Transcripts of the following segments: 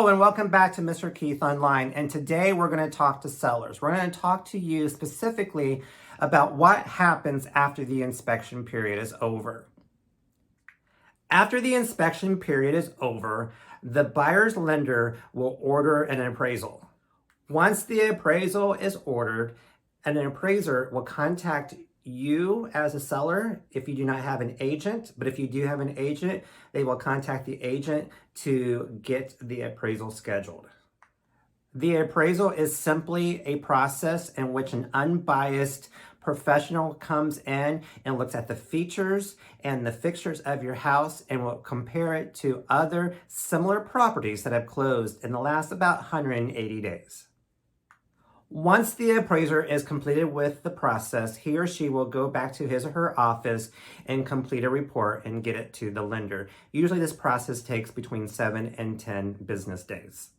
Hello and welcome back to Mr. Keith Online, and today we're going to talk to sellers. We're going to talk to you specifically about what happens after the inspection period is over. After the inspection period is over, the buyer's lender will order an appraisal. Once the appraisal is ordered, an appraiser will contact you as a seller if you do not have an agent, but if you do have an agent, they will contact the agent to get the appraisal scheduled. The appraisal is simply a process in which an unbiased professional comes in and looks at the features and the fixtures of your house and will compare it to other similar properties that have closed in the last about 180 days. Once the appraiser is completed with the process, he or she will go back to his or her office and complete a report and get it to the lender. Usually this process takes between 7 and 10 business days.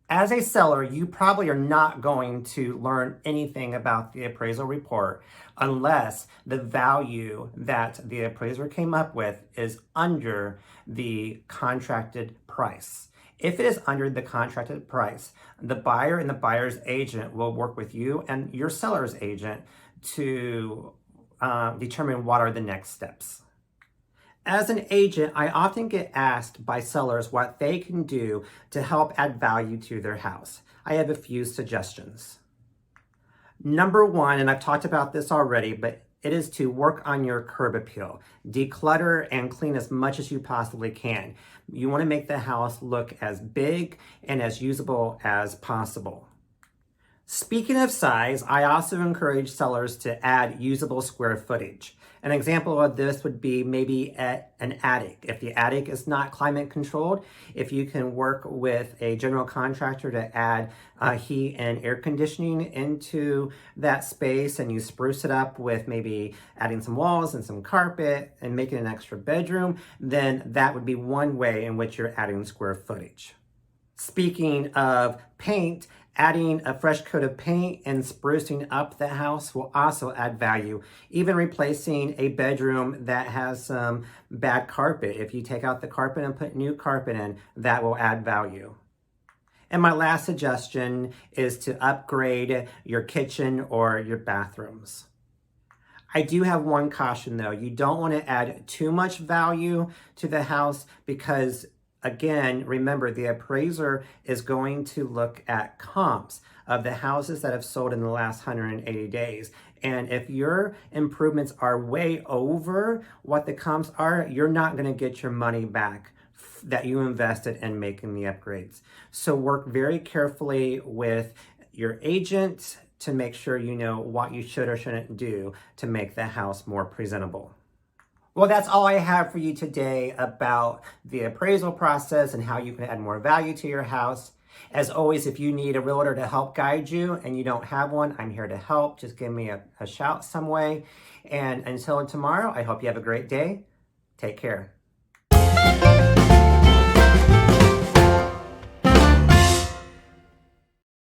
As a seller, you probably are not going to learn anything about the appraisal report unless the value that the appraiser came up with is under the contracted price. If it is under the contracted price, the buyer and the buyer's agent will work with you and your seller's agent to determine what are the next steps. As an agent, I often get asked by sellers what they can do to help add value to their house. I have a few suggestions. Number one, and I've talked about this already, but it is to work on your curb appeal. Declutter and clean as much as you possibly can. You want to make the house look as big and as usable as possible. Speaking of size, I also encourage sellers to add usable square footage. An example of this would be maybe at an attic. If the attic is not climate controlled, if you can work with a general contractor to add heat and air conditioning into that space and you spruce it up with maybe adding some walls and some carpet and making an extra bedroom, then that would be one way in which you're adding square footage. Speaking of paint, adding a fresh coat of paint and sprucing up the house will also add value. Even replacing a bedroom that has some bad carpet. If you take out the carpet and put new carpet in, that will add value. And my last suggestion is to upgrade your kitchen or your bathrooms. I do have one caution though. You don't want to add too much value to the house because again, remember the appraiser is going to look at comps of the houses that have sold in the last 180 days. And if your improvements are way over what the comps are, you're not going to get your money back that you invested in making the upgrades. So work very carefully with your agent to make sure you know what you should or shouldn't do to make the house more presentable. Well, that's all I have for you today about the appraisal process and how you can add more value to your house. As always, if you need a realtor to help guide you and you don't have one, I'm here to help. Just give me a shout some way. And until tomorrow, I hope you have a great day. Take care.